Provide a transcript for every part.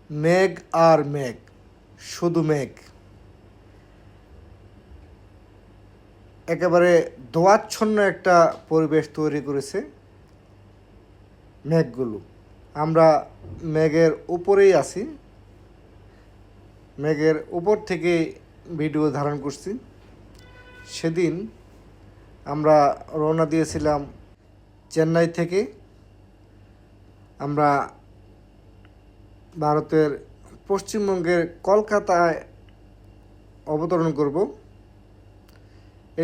মেঘ আর মেঘ, শুধু মেঘ। একেবারে দোয়াচ্ছন্ন একটা পরিবেশ তৈরি করেছে মেঘগুলো। আমরা মেঘের উপরেই আছি, মেঘের উপর থেকে ভিডিও ধারণ করছি। সেদিন আমরা রওনা দিয়েছিলাম চেন্নাই থেকে। আমরা ভারতের পশ্চিমবঙ্গের কলকাতায় অবতরণ করব।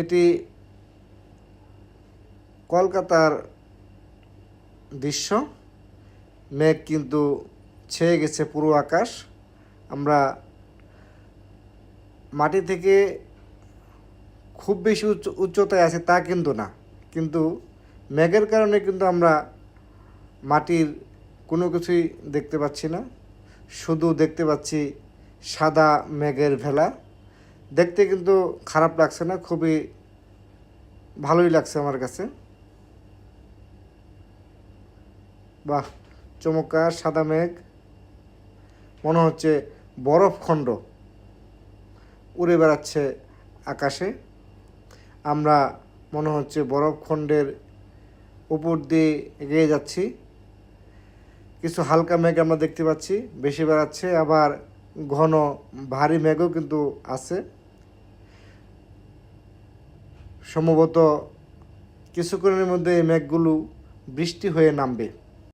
এটি কলকাতার দৃশ্য। মেঘ কিন্তু ছেয়ে গেছে পুরো আকাশ। আমরা মাটি থেকে খুব বেশি উচ্চতায় আছে তা কিন্তু না, কিন্তু মেঘের কারণে কিন্তু আমরা মাটির কোনো কিছুই দেখতে পাচ্ছি না, শুধু দেখতে পাচ্ছি সাদা মেঘের ভেলা। দেখতে কিন্তু খারাপ লাগছে না, খুবই ভালোই লাগছে আমার কাছে। বাহ, চমৎকার সাদা মেঘ, মনে হচ্ছে বরফখণ্ড উড়ে বেড়াচ্ছে আকাশে। আমরা মনে হচ্ছে বরফখণ্ডের উপর দিয়ে এগিয়ে যাচ্ছি। কিছু হালকা মেঘ আমরা দেখতে পাচ্ছি, বেশি বেড়াচ্ছে, আবার ঘন ভারী মেঘও কিন্তু আছে। সম্ভবত কিছুক্ষণের মধ্যে এই মেঘগুলো বৃষ্টি হয়ে নামবে।